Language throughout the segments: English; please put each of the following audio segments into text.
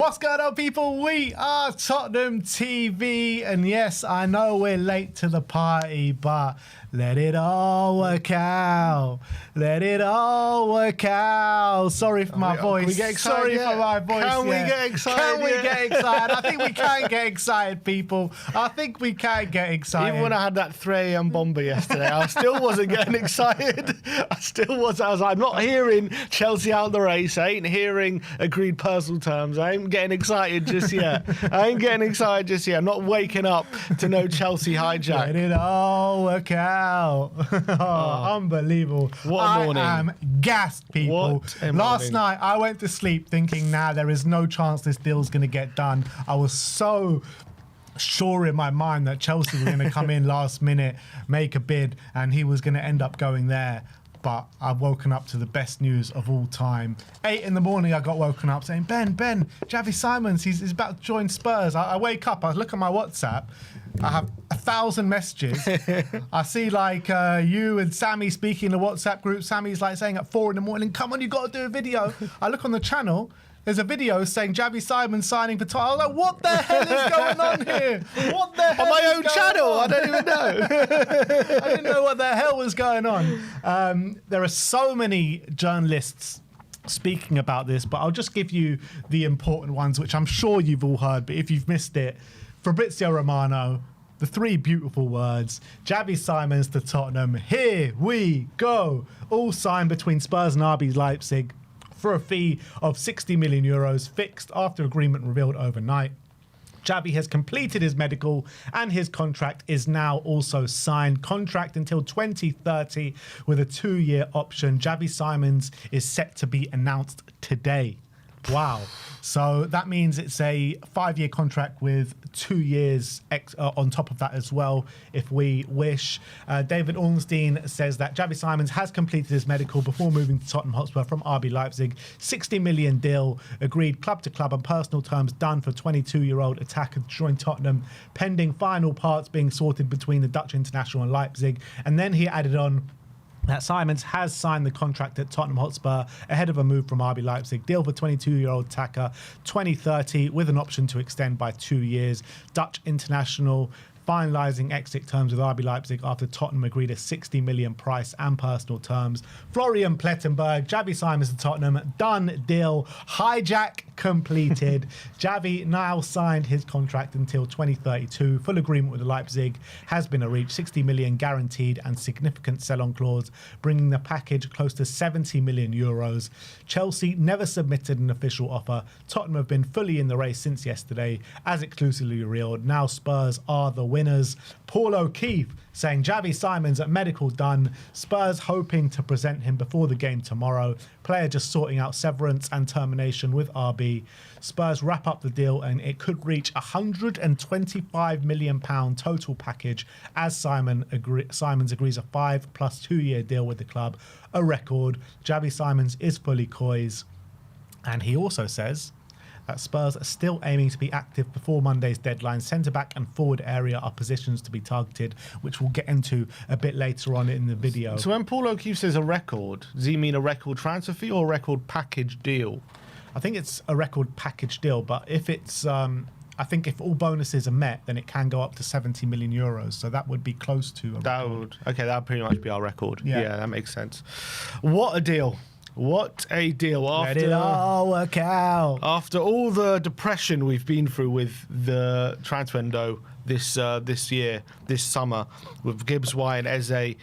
What's going on, people? We are Tottenham TV, and yes, I know we're late to the party, but let it all work out. Let it all work out. Sorry for my voice. Can we get excited Sorry yet? for my voice. Can we get excited Can we yet? get excited? I think we can get excited, people. I think we can get excited. Even when I had that 3 a.m. bomber yesterday, I still wasn't getting excited. I was like, I'm not hearing Chelsea out the race. I ain't hearing agreed personal terms. I ain't getting excited just yet. I'm not waking up to no Chelsea hijack. Let it all work out. Unbelievable. What a morning. I am gassed, people. What a Last morning. night, I went to sleep thinking, nah, there is no chance this deal's going to get done. I was so sure in my mind that Chelsea were going to come in last minute, make a bid, and he was going to end up going there. But I've woken up to the best news of all time. 8 in the morning, I got woken up saying, Ben, Javi Simons, he's about to join Spurs. I wake up, I look at my WhatsApp, I have 1,000 messages. I see like you and Sammy speaking in the WhatsApp group. Sammy's like saying at 4 in the morning, come on, you got to do a video. I look on the channel, there's a video saying Javi Simons signing for Tottenham. I was like, what the hell is going on here? What the hell On my is own going channel, on? I don't even know. I didn't know what the hell was going on. There are so many journalists speaking about this, but I'll just give you the important ones, which I'm sure you've all heard, but if you've missed it, Fabrizio Romano, the 3 beautiful words, Javi Simons to Tottenham, here we go. All signed between Spurs and RB Leipzig for a fee of 60 million euros, fixed after agreement revealed overnight. Xavi has completed his medical and his contract is now also signed. Contract until 2030 with a 2-year option. Javi Simons is set to be announced today. Wow. So that means it's a 5-year contract with 2 years on top of that as well, if we wish. David Ornstein says that Javi Simons has completed his medical before moving to Tottenham Hotspur from RB Leipzig. 60 million deal agreed club to club and personal terms done for 22-year-old attacker to join Tottenham, pending final parts being sorted between the Dutch international and Leipzig. And then he added on that Simons has signed the contract at Tottenham Hotspur ahead of a move from RB Leipzig. Deal for 22-year-old attacker, 2030, with an option to extend by 2 years. Dutch international finalising exit terms with RB Leipzig after Tottenham agreed a 60 million price and personal terms. Florian Plettenberg, Javi Simons to Tottenham, done deal. Hijack completed. Javi now signed his contract until 2032. Full agreement with Leipzig has been reached. 60 million guaranteed and significant sell-on clause, bringing the package close to 70 million euros. Chelsea never submitted an official offer. Tottenham have been fully in the race since yesterday, as exclusively revealed. Now Spurs are the winners. Paul O'Keefe saying Javi Simons at medical done. Spurs hoping to present him before the game tomorrow. Player just sorting out severance and termination with RB. Spurs wrap up the deal and it could reach £125 million total package as Simons agrees a 5+ 2 year deal with the club. A record. Javi Simons is fully COYS. And he also says that Spurs are still aiming to be active before Monday's deadline. Centre-back and forward area are positions to be targeted, which we'll get into a bit later on in the video. So when Paul O'Keefe says a record, does he mean a record transfer fee or a record package deal? I think it's a record package deal, but if it's, I think if all bonuses are met, then it can go up to 70 million euros. So that would be close to a record. That would pretty much be our record. Yeah. That makes sense. What a deal. What a deal. Let it all work out. After all the depression we've been through with the transfer window this summer, with Gibbs, White and Eze,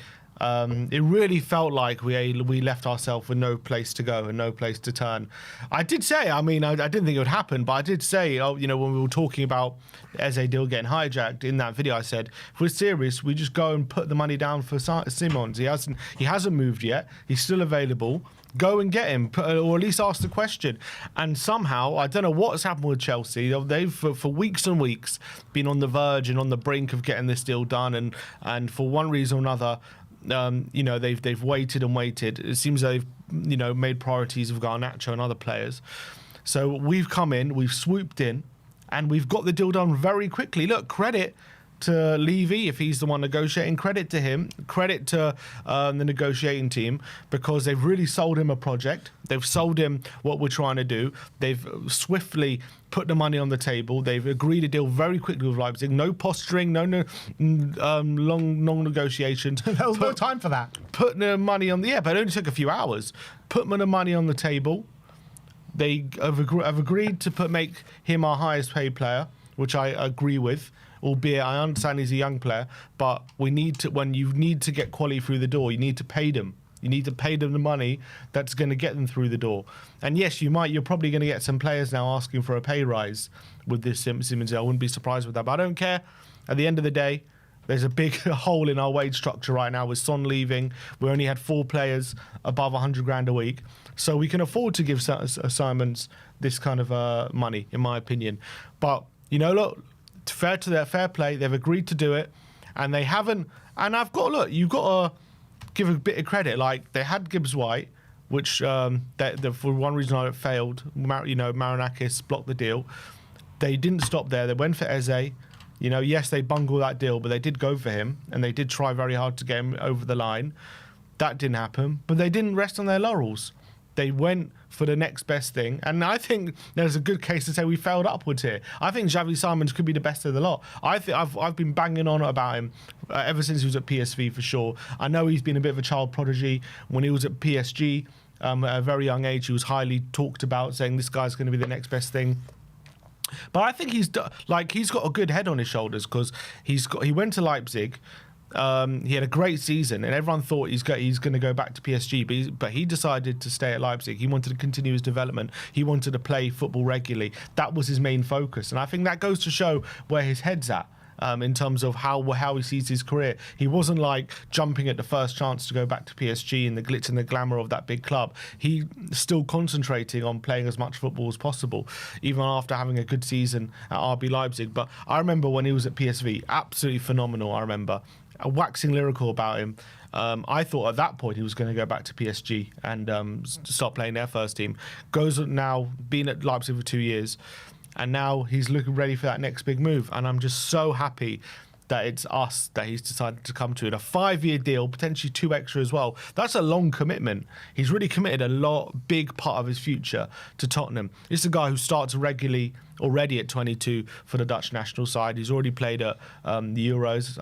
it really felt like we left ourselves with no place to go and no place to turn. I did say, I didn't think it would happen, but I did say, when we were talking about the Eze deal getting hijacked in that video, I said, if we're serious, we just go and put the money down for Simons. He hasn't moved yet. He's still available. Go and get him, or at least ask the question. And somehow, I don't know what's happened with Chelsea. They've, for weeks and weeks, been on the verge and on the brink of getting this deal done. And for one reason or another, they've waited and waited. It seems they've, made priorities of Garnacho and other players. So we've come in, we've swooped in, and we've got the deal done very quickly. Look, credit to Levy if he's the one negotiating. Credit to him. Credit to the negotiating team, because they've really sold him a project. They've sold him what we're trying to do. They've swiftly put the money on the table. They've agreed a deal very quickly with Leipzig. No posturing, no long negotiations. There was no time for that. Put the money on but it only took a few hours. Put the money on the table. They have agreed to make him our highest paid player, which I agree with. Albeit I understand he's a young player, but when you need to get quality through the door, you need to pay them. You need to pay them the money that's going to get them through the door. And yes, you're probably going to get some players now asking for a pay rise with this Simons. I wouldn't be surprised with that, but I don't care. At the end of the day, there's a big hole in our wage structure right now with Son leaving. We only had 4 players above 100 grand a week. So we can afford to give Simons this kind of money, in my opinion. But, look, fair to their fair play, they've agreed to do it, and they haven't. And you've got to give a bit of credit. Like, they had Gibbs White, which for one reason it failed. Marinakis blocked the deal. They didn't stop there. They went for Eze. Yes, they bungled that deal, but they did go for him, and they did try very hard to get him over the line. That didn't happen, but they didn't rest on their laurels. They went for the next best thing. And I think there's a good case to say we failed upwards here. I think Javi Simons could be the best of the lot. I've been banging on about him ever since he was at PSV, for sure. I know he's been a bit of a child prodigy. When he was at PSG, at a very young age, he was highly talked about, saying this guy's going to be the next best thing. But I think he's got a good head on his shoulders, because he went to Leipzig. He had a great season, and everyone thought he's going to go back to PSG, but he decided to stay at Leipzig. He wanted to continue his development. He wanted to play football regularly. That was his main focus, and I think that goes to show where his head's at. In terms of how he sees his career. He wasn't like jumping at the first chance to go back to PSG and the glitz and the glamour of that big club. He's still concentrating on playing as much football as possible, even after having a good season at RB Leipzig. But I remember when he was at PSV, absolutely phenomenal, I remember. Waxing lyrical about him. I thought at that point he was going to go back to PSG and start playing their first team. Goes now, been at Leipzig for 2 years, and now he's looking ready for that next big move. And I'm just so happy that it's us that he's decided to come to. In a 5-year deal, potentially 2 extra as well. That's a long commitment. He's really committed a big part of his future to Tottenham. This is a guy who starts regularly already at 22 for the Dutch national side. He's already played at the Euros.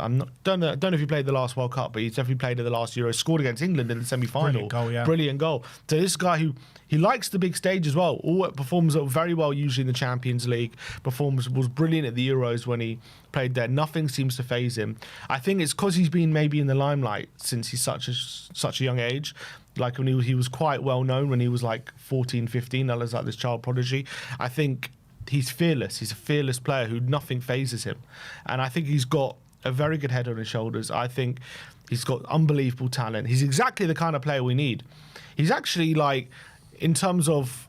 Don't know if he played the last World Cup, but he's definitely played at the last Euros. Scored against England in the semi-final. Brilliant goal, yeah. Brilliant goal. So this guy who he likes the big stage as well. Performs very well usually in the Champions League. Was brilliant at the Euros when he played there. Nothing seems to faze him. I think it's because he's been maybe in the limelight since he's such a young age. Like when he was quite well known when he was like 14, 15. That was like this child prodigy. I think he's fearless. He's a fearless player who nothing phases him. And I think he's got a very good head on his shoulders. I think he's got unbelievable talent. He's exactly the kind of player we need. He's actually like, in terms of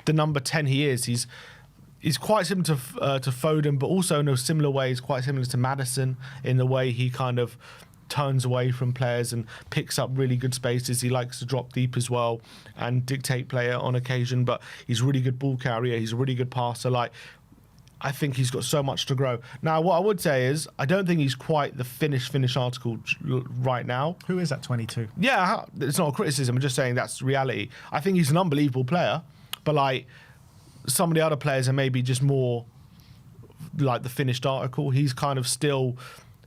the number 10 he is, he's quite similar to Foden, but also in a similar way, he's quite similar to Maddison in the way he kind of turns away from players and picks up really good spaces. He likes to drop deep as well and dictate play on occasion, but he's a really good ball carrier. He's a really good passer. I think he's got so much to grow. Now, what I would say is I don't think he's quite the finished article right now. Who is at 22? Yeah, it's not a criticism. I'm just saying that's reality. I think he's an unbelievable player, but some of the other players are maybe just more like the finished article. He's kind of still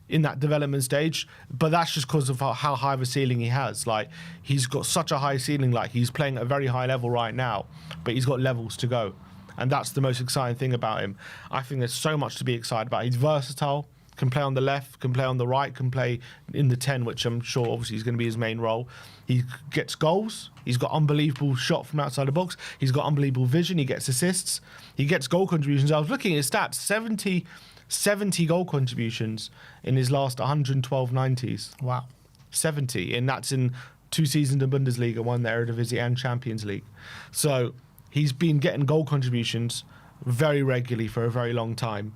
in that development stage, but that's just because of how high of a ceiling he has. He's got such a high ceiling. He's playing at a very high level right now, but he's got levels to go. And that's the most exciting thing about him. I think there's so much to be excited about. He's versatile, can play on the left, can play on the right, can play in the 10, which I'm sure obviously is going to be his main role. He gets goals. He's got unbelievable shot from outside the box. He's got unbelievable vision. He gets assists. He gets goal contributions. I was looking at his stats, 70 goal contributions in his last 112 90s. Wow. 70. And that's in 2 seasons in Bundesliga, 1 the Eredivisie and Champions League. So he's been getting goal contributions very regularly for a very long time.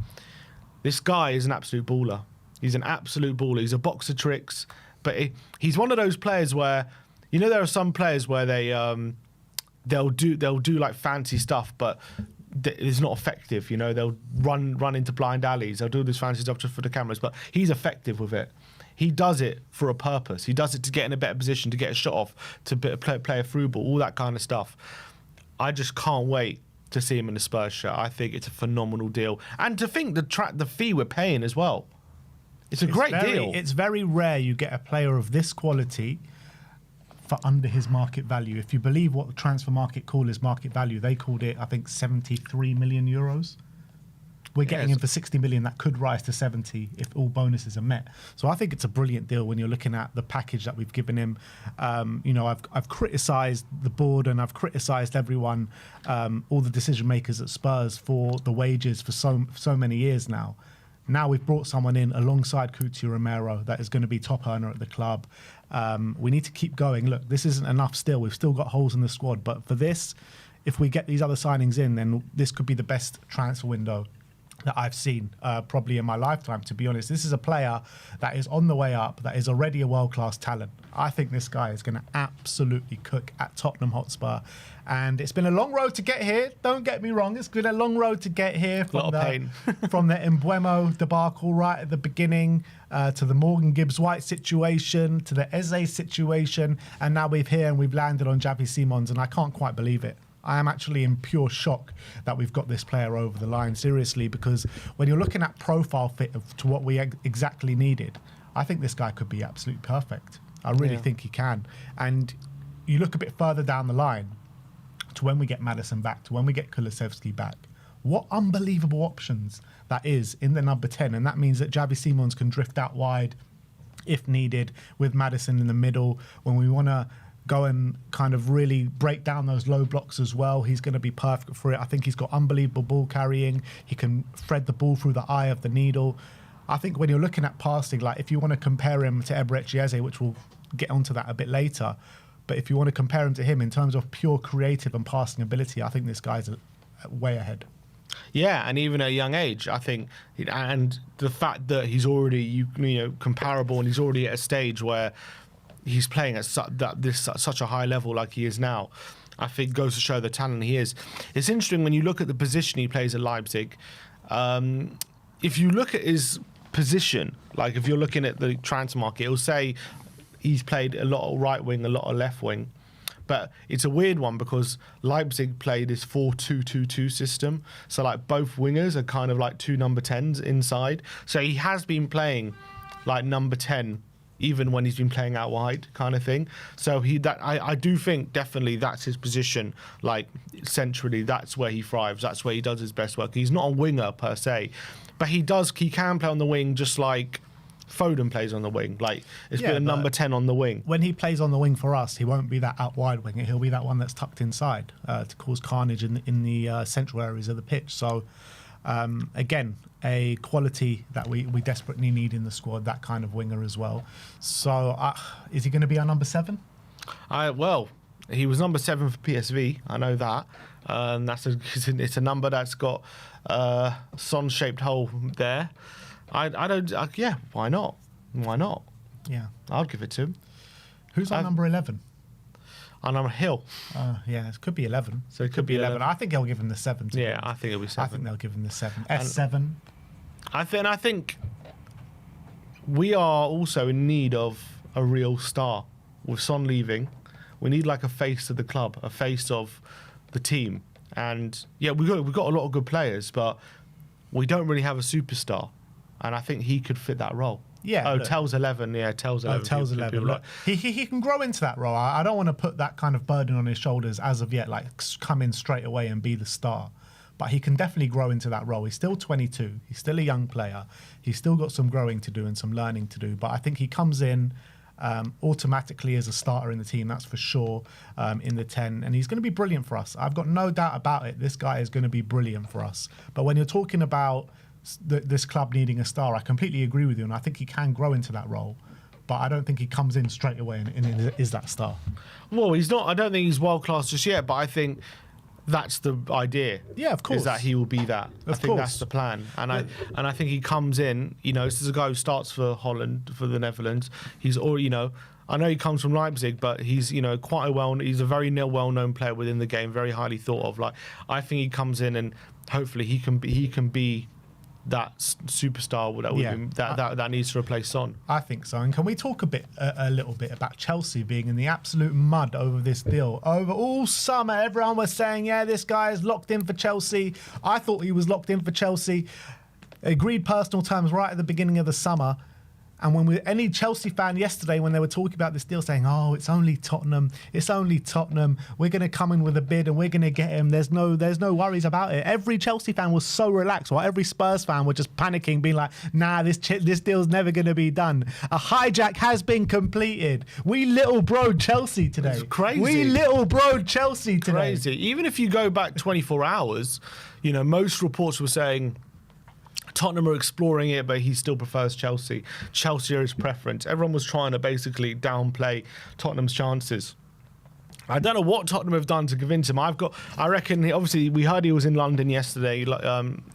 This guy is an absolute baller. He's an absolute baller. He's a box of tricks. But he's one of those players where, there are some players where they'll do like fancy stuff, but is not effective. You know, they'll run into blind alleys. They'll do this fancy stuff just for the cameras, but he's effective with it. He does it for a purpose. He does it to get in a better position, to get a shot off, to play a through ball, all that kind of stuff. I just can't wait to see him in the Spurs shirt. I think it's a phenomenal deal, and to think the fee we're paying as well. It's a great deal. It's very rare you get a player of this quality for under his market value. If you believe what the transfer market call is market value, they called it, I think, 73 million euros. We're getting him for 60 million. That could rise to 70 if all bonuses are met. So I think it's a brilliant deal when you're looking at the package that we've given him. You know, I've criticised the board and I've criticised everyone, all the decision makers at Spurs for the wages for so many years now. Now we've brought someone in alongside Coutinho Romero that is going to be top earner at the club. We need to keep going. Look, this isn't enough still. We've still got holes in the squad. But for this, if we get these other signings in, then this could be the best transfer window that I've seen probably in my lifetime, to be honest. This is a player that is on the way up, that is already a world-class talent. I think this guy is going to absolutely cook at Tottenham Hotspur. And it's been a long road to get here. Don't get me wrong. It's been a long road to get here from from the Mbeumo debacle right at the beginning to the Morgan Gibbs-White situation, to the Eze situation. And now we're here and we've landed on Javi Simons, and I can't quite believe it. I am actually in pure shock that we've got this player over the line, seriously, because when you're looking at profile fit to what we exactly needed, I think this guy could be absolutely perfect. I really think he can. And you look a bit further down the line to when we get Maddison back, to when we get Kulusevski back, what unbelievable options that is in the number 10. And that means that Javi Simons can drift out wide if needed, with Maddison in the middle. When we want to go and kind of really break down those low blocks as well, he's going to be perfect for it. I think he's got unbelievable ball carrying. He can thread the ball through the eye of the needle. I think when you're looking at passing, like if you want to compare him to Eberechi Eze, which we'll get onto that a bit later, but if you want to compare him to him in terms of pure creative and passing ability, I think this guy's way ahead. Yeah, and even at a young age, I think, and the fact that he's already comparable, and he's already at a stage where he's playing at such a high level like he is now, I think goes to show the talent he is. It's interesting when you look at the position he plays at Leipzig. If you look at his position, like if you're looking at the transfer market, it'll say he's played a lot of right wing, a lot of left wing. But it's a weird one because Leipzig play this 4-2-2-2 system. So like both wingers are kind of like two number 10s inside. So he has been playing like number 10 even when he's been playing out wide, kind of thing. So I do think definitely that's his position. Like centrally, that's where he thrives. That's where he does his best work. He's not a winger per se, but he can play on the wing just like Foden plays on the wing. Like it's been a number 10 on the wing. When he plays on the wing for us, he won't be that out wide winger. He'll be that one that's tucked inside to cause carnage in the central areas of the pitch. So again, a quality that we desperately need in the squad, that kind of winger as well. So is he going to be our number 7? Well, he was number 7 for PSV. I know that. It's a number that's got a sun-shaped hole there. Yeah, why not? Why not? Yeah. I'll give it to him. Who's our number 11? Our number Hill. Yeah, it could be 11. So it could be 11. I think they'll give him the 7. Yeah, I think it'll be 7. I think they'll give him the 7. S7. I think we are also in need of a real star. With Son leaving, we need like a face of the club, a face of the team. And yeah, we've got a lot of good players, but we don't really have a superstar. And I think he could fit that role. Yeah. Tell's 11. Yeah, Tell's 11. Tell's 11. Look, he can grow into that role. I don't want to put that kind of burden on his shoulders as of yet, like come in straight away and be the star. But he can definitely grow into that role. He's still 22. He's still a young player. He's still got some growing to do and some learning to do. But I think he comes in automatically as a starter in the team, that's for sure, in the 10. And he's going to be brilliant for us. I've got no doubt about it. This guy is going to be brilliant for us. But when you're talking about this club needing a star, I completely agree with you. And I think he can grow into that role. But I don't think he comes in straight away and is that star. Well, he's not. I don't think he's world class just yet. But I think that's the idea. Yeah, of course. Is that he will be that. I think course. that's the plan. And I think he comes in, this is a guy who starts for Holland, for the Netherlands. He's already, I know he comes from Leipzig, but he's, he's a very well-known player within the game, very highly thought of. Like, I think he comes in and hopefully he can be that superstar that needs to replace Son. I think so. And can we talk a little bit about Chelsea being in the absolute mud over this deal? Over all summer, everyone was saying, yeah, this guy is locked in for Chelsea. I thought he was locked in for Chelsea. Agreed personal terms right at the beginning of the summer. And when any Chelsea fan yesterday, when they were talking about this deal, saying, oh, it's only Tottenham, we're going to come in with a bid and we're going to get him, there's no worries about it. Every Chelsea fan was so relaxed, while every Spurs fan were just panicking, being like, nah, this deal's never going to be done. A hijack has been completed. We little bro Chelsea today. It's crazy. We little bro Chelsea today. Crazy. Even if you go back 24 hours, most reports were saying Tottenham are exploring it, but he still prefers Chelsea. Chelsea are his preference. Everyone was trying to basically downplay Tottenham's chances. I don't know what Tottenham have done to convince him. I reckon, obviously, we heard he was in London yesterday in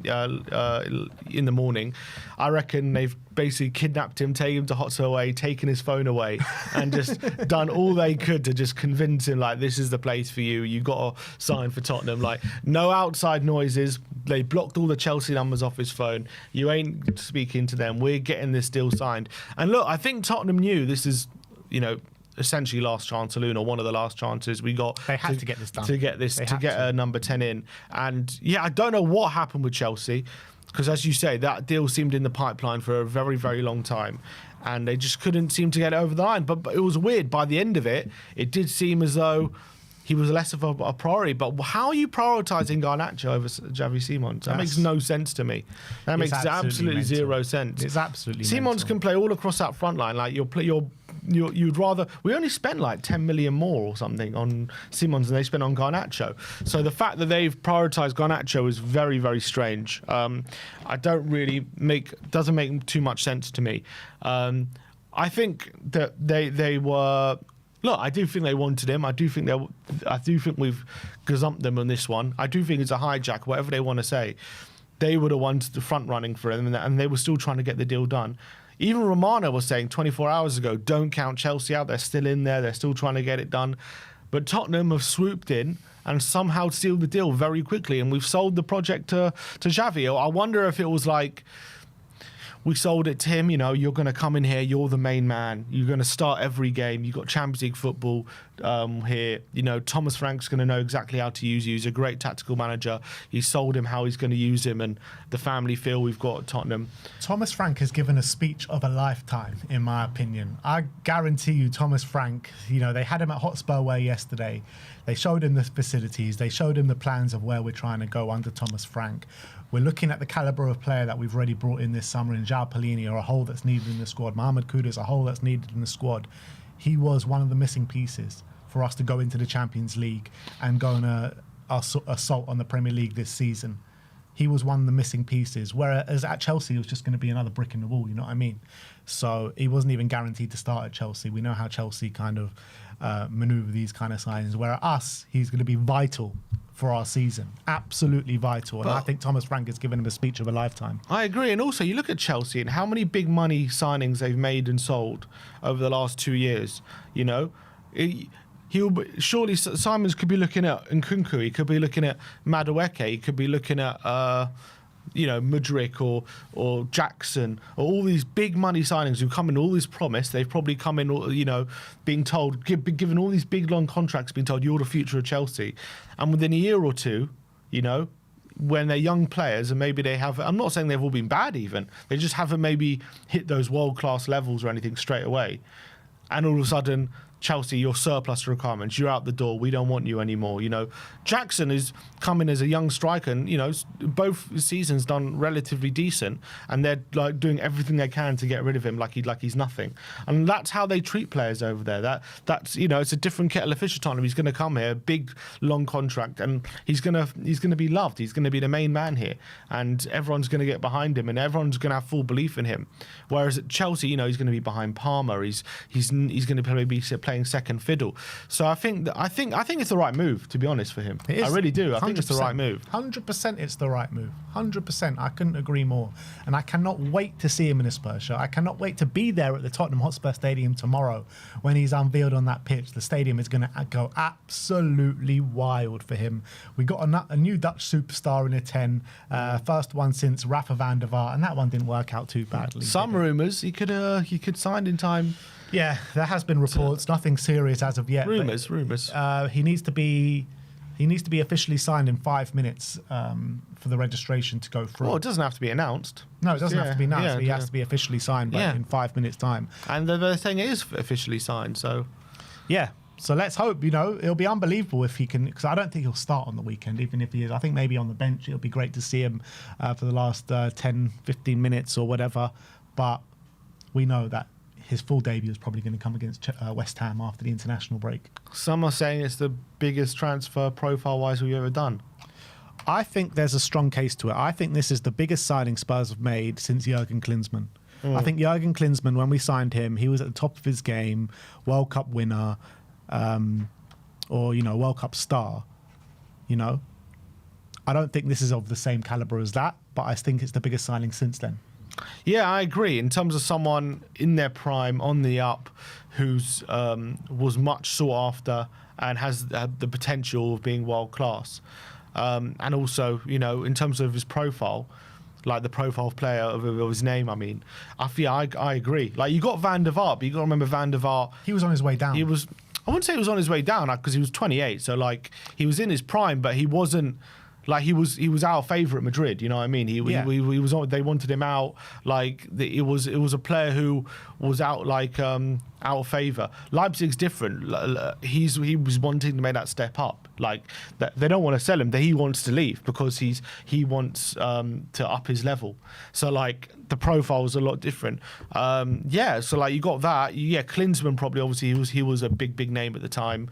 the morning. I reckon they've basically kidnapped him, taken him to Hotspur away, taken his phone away, and just done all they could to just convince him, like, this is the place for you. You got to sign for Tottenham. Like, no outside noises. They blocked all the Chelsea numbers off his phone. You ain't speaking to them. We're getting this deal signed. And look, I think Tottenham knew this is, essentially last chance saloon, or one of the last chances we got. They had to get this done. To get a number 10 in. And yeah, I don't know what happened with Chelsea, because as you say, that deal seemed in the pipeline for a very, very long time, and they just couldn't seem to get it over the line. But it was weird. By the end of it, it did seem as though he was less of a priority. But how are you prioritising Garnacho over Javi Simons? That makes no sense to me. That makes absolutely zero sense. It's absolutely Simons mental. can play all across that front line. Like, you'd rather... We only spent like 10 million more or something on Simons than they spent on Garnacho. So the fact that they've prioritised Garnacho is very, very strange. I doesn't make too much sense to me. I think that they were... Look, I do think they wanted him. I do think we've gazumped them on this one. I do think it's a hijack, whatever they want to say. They were the ones the front running for him, and they were still trying to get the deal done. Even Romano was saying 24 hours ago, don't count Chelsea out. They're still in there. They're still trying to get it done. But Tottenham have swooped in and somehow sealed the deal very quickly, and we've sold the project to Xavi. I wonder if it was like, we sold it to him, you're going to come in here, you're the main man, you're going to start every game, you've got Champions League football here, Thomas Frank's going to know exactly how to use you, he's a great tactical manager, he sold him how he's going to use him, and the family feel we've got at Tottenham. Thomas Frank has given a speech of a lifetime, in my opinion. I guarantee you, Thomas Frank, they had him at Hotspur Way yesterday, they showed him the facilities, they showed him the plans of where we're trying to go under Thomas Frank. We're looking at the calibre of player that we've already brought in this summer in João Palhinha, or a hole that's needed in the squad. Mohamed Kudus, a hole that's needed in the squad. He was one of the missing pieces for us to go into the Champions League and go on assault on the Premier League this season. He was one of the missing pieces, whereas at Chelsea, it was just going to be another brick in the wall, you know what I mean? So he wasn't even guaranteed to start at Chelsea. We know how Chelsea kind of manoeuvre these kind of signings, where at us, he's going to be vital for our season. Absolutely vital. And I think Thomas Frank has given him a speech of a lifetime. I agree. And also, you look at Chelsea and how many big money signings they've made and sold over the last 2 years. Surely Simons could be looking at Nkunku, he could be looking at Madueke, he could be looking at Mudryk or Jackson, or all these big money signings who come in all this promise. They've probably come in, being told, given all these big long contracts, being told you're the future of Chelsea, and within a year or two, when they're young players and maybe they have, I'm not saying they've all been bad even, they just haven't maybe hit those world-class levels or anything straight away, and all of a sudden, Chelsea, you're surplus to requirements, you're out the door, we don't want you anymore. Jackson is coming as a young striker, and both seasons done relatively decent, and they're like doing everything they can to get rid of him like he's nothing. And that's how they treat players over there. That's it's a different kettle of fish at Tottenham. He's going to come here, big long contract, and he's going to be loved. He's going to be the main man here, and everyone's going to get behind him, and everyone's going to have full belief in him. Whereas at Chelsea, he's going to be behind Palmer. He's going to probably be play playing second fiddle. So I think it's the right move, to be honest, for him. I really do. I think it's the right move. 100% it's the right move. 100%. I couldn't agree more. And I cannot wait to see him in a Spurs shirt. I cannot wait to be there at the Tottenham Hotspur Stadium tomorrow when he's unveiled on that pitch. The stadium is going to go absolutely wild for him. We got a new Dutch superstar in a 10. First one since Rafa van der Vaart, and that one didn't work out too badly. Some rumours he could sign in time. Yeah, there has been reports. Nothing serious as of yet. Rumours. He needs to be officially signed in 5 minutes for the registration to go through. Well, it doesn't have to be announced. No, it doesn't have to be announced. He has to be officially signed in 5 minutes' time. And they're saying it is officially signed. So yeah. So let's hope, it'll be unbelievable if he can, because I don't think he'll start on the weekend, even if he is. I think maybe on the bench, it'll be great to see him for the last 10, 15 minutes or whatever. But we know that his full debut is probably going to come against West Ham after the international break. Some are saying it's the biggest transfer profile-wise we've ever done. I think there's a strong case to it. I think this is the biggest signing Spurs have made since Jurgen Klinsmann. I think Jurgen Klinsmann, when we signed him, he was at the top of his game, World Cup winner, or World Cup star. I don't think this is of the same caliber as that, but I think it's the biggest signing since then. Yeah, I agree. In terms of someone in their prime, on the up, who's was much sought after and has the potential of being world class, and also in terms of his profile, like the profile of player of his name. I mean, I agree. Like, you got Van der Vaart, but you got to remember Van der Vaart. He was on his way down. I wouldn't say he was on his way down because he was 28. So like, he was in his prime, but he wasn't. Like, he was our favourite at Madrid, you know what I mean? He was on, they wanted him out. Like, it was a player who was out of favour. Leipzig's different. He was wanting to make that step up. Like, they don't want to sell him. He wants to leave because he wants to up his level. So like, the profile was a lot different. So like, you got that. Yeah, Klinsmann probably, obviously he was a big name at the time.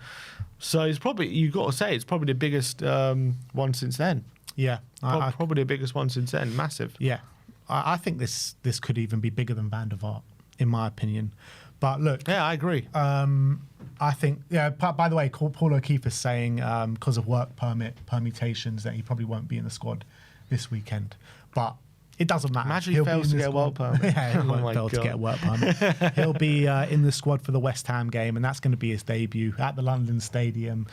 So it's probably, you got to say, it's probably the biggest one since then. Yeah, probably the biggest one since then. Massive. Yeah, I think this could even be bigger than Van der Vaart, in my opinion. But look, yeah, I agree. I think, yeah. By the way, Paul O'Keefe is saying because of work permutations that he probably won't be in the squad this weekend. But it doesn't matter. Imagine he fails to get a work permit. Yeah, he won't fail to get a work permit. He'll be in the squad for the West Ham game, and that's going to be his debut at the London Stadium.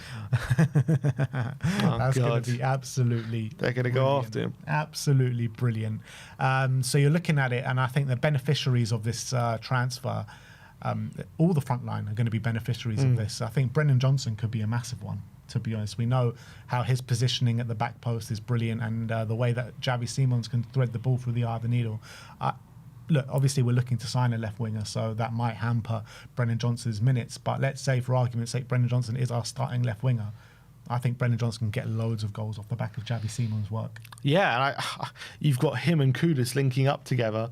That's going to be absolutely They're going to go after him. Absolutely brilliant. So you're looking at it, and I think the beneficiaries of this transfer, all the front line are going to be beneficiaries of this. I think Brennan Johnson could be a massive one. To be honest, we know how his positioning at the back post is brilliant, and the way that Javi Simons can thread the ball through the eye of the needle. Look, obviously we're looking to sign a left winger, so that might hamper Brennan Johnson's minutes. But let's say, for argument's sake, Brennan Johnson is our starting left winger. I think Brennan Johnson can get loads of goals off the back of Javi Simons' work. Yeah, and you've got him and Kudus linking up together.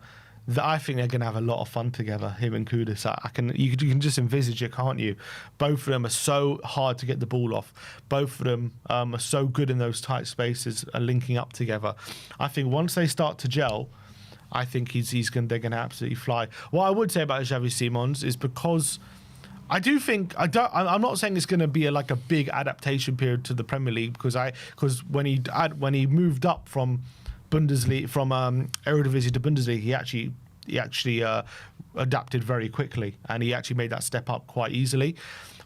I think they're going to have a lot of fun together, him and Kudus. You can just envisage it, can't you? Both of them are so hard to get the ball off. Both of them are so good in those tight spaces and linking up together. I think once they start to gel, I think they're going to absolutely fly. What I would say about Xavi Simons is, because I do think I'm not saying it's going to be a big adaptation period to the Premier League, because when he moved up from Bundesliga, from Eredivisie to Bundesliga, he actually adapted very quickly, and he actually made that step up quite easily.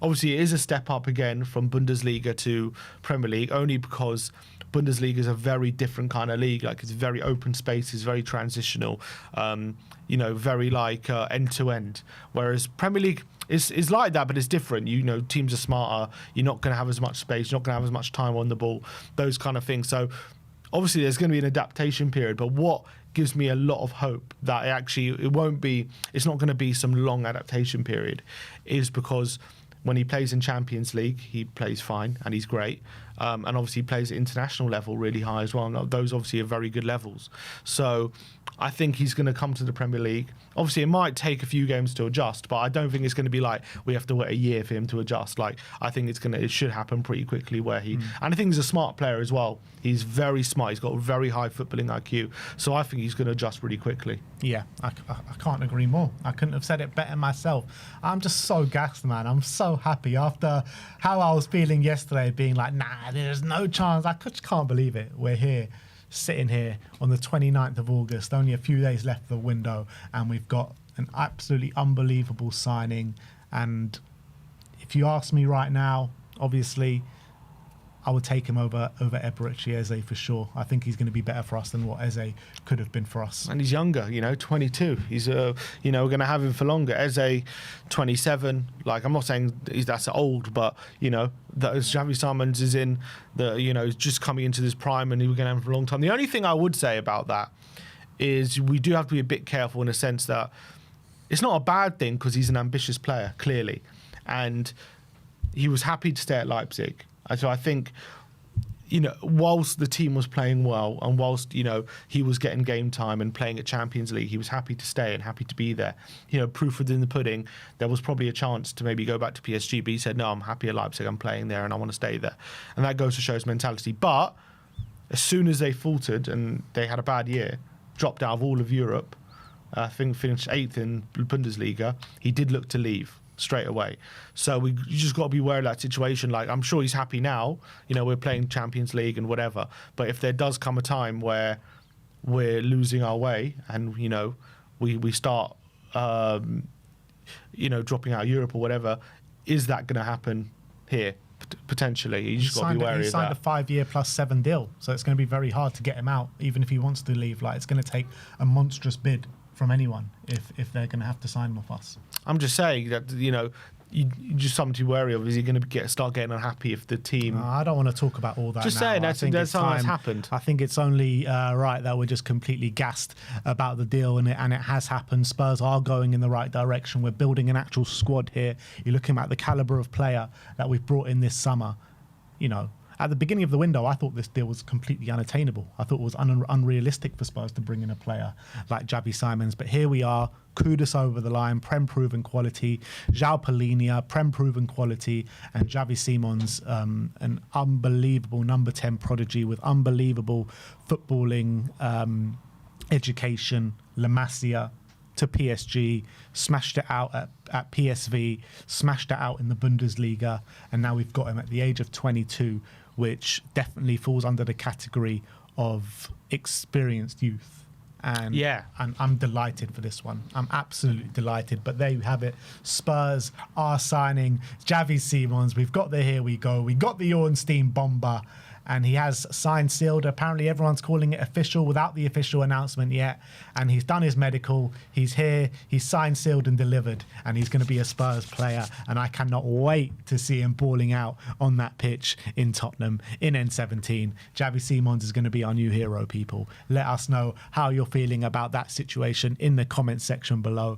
Obviously, it is a step up again from Bundesliga to Premier League, only because Bundesliga is a very different kind of league. Like, it's very open space, it's very transitional, very end to end. Whereas Premier League is like that, but it's different. Teams are smarter. You're not going to have as much space. You're not going to have as much time on the ball. Those kind of things. So obviously, there's going to be an adaptation period, but what gives me a lot of hope that it's not going to be some long adaptation period is because when he plays in Champions League, he plays fine and he's great. and obviously plays at international level really high as well. And those obviously are very good levels. So I think he's going to come to the Premier League. Obviously, it might take a few games to adjust, but I don't think it's going to be like we have to wait a year for him to adjust. Like, I think it should happen pretty quickly. And I think he's a smart player as well. He's very smart. He's got a very high footballing IQ. So I think he's going to adjust really quickly. Yeah, I can't agree more. I couldn't have said it better myself. I'm just so gassed, man. I'm so happy after how I was feeling yesterday, being like, nah, there's no chance. I just can't believe it. We're here, sitting here on the 29th of August, only a few days left of the window, and we've got an absolutely unbelievable signing. And if you ask me right now, obviously, I would take him over Eberechi Eze for sure. I think he's going to be better for us than what Eze could have been for us. And he's younger, 22. He's we're going to have him for longer. Eze, 27. Like, I'm not saying that's old, but that Javi Simons is in he's just coming into this prime, and we're going to have him for a long time. The only thing I would say about that is we do have to be a bit careful in a sense that it's not a bad thing because he's an ambitious player, clearly, and he was happy to stay at Leipzig. So I think, whilst the team was playing well and whilst, he was getting game time and playing at Champions League, he was happy to stay and happy to be there. Proof within the pudding, there was probably a chance to maybe go back to PSG, but he said, no, I'm happy at Leipzig, I'm playing there and I want to stay there. And that goes to show his mentality. But as soon as they faltered and they had a bad year, dropped out of all of Europe, I think finished 8th in Bundesliga, he did look to leave straight away. So you just got to be aware of that situation. Like, I'm sure he's happy now, we're playing Champions League and whatever, but if there does come a time where we're losing our way and we start dropping out of Europe or whatever, is that going to happen here? Potentially. You just got to be wary of that. He signed a 5-year +7 deal, so it's going to be very hard to get him out, even if he wants to leave. Like, it's going to take a monstrous bid from anyone if they're going to have to sign him off us. I'm just saying that, you just something to be wary of. Is he going to start getting unhappy if the team... I don't want to talk about all that just now. saying, that's something that's happened. I think it's only right that we're just completely gassed about the deal, and it has happened. Spurs are going in the right direction. We're building an actual squad here. You're looking at the calibre of player that we've brought in this summer. At the beginning of the window, I thought this deal was completely unattainable. I thought it was unrealistic for Spurs to bring in a player like Javi Simons. But here we are, Kudus over the line, Prem-proven quality, João Palhinha, Prem-proven quality, and Javi Simons, an unbelievable number 10 prodigy with unbelievable footballing education, La Masia, to PSG, smashed it out at PSV, smashed it out in the Bundesliga, and now we've got him at the age of 22, which definitely falls under the category of experienced youth. And I'm delighted for this one. I'm absolutely delighted. But there you have it. Spurs are signing Javi Simons. We've got the here we go. We got the Ornstein bomber. And he has signed, sealed. Apparently everyone's calling it official without the official announcement yet. And he's done his medical. He's here. He's signed, sealed and delivered. And he's going to be a Spurs player. And I cannot wait to see him balling out on that pitch in Tottenham in N17. Javi Simons is going to be our new hero, people. Let us know how you're feeling about that situation in the comments section below.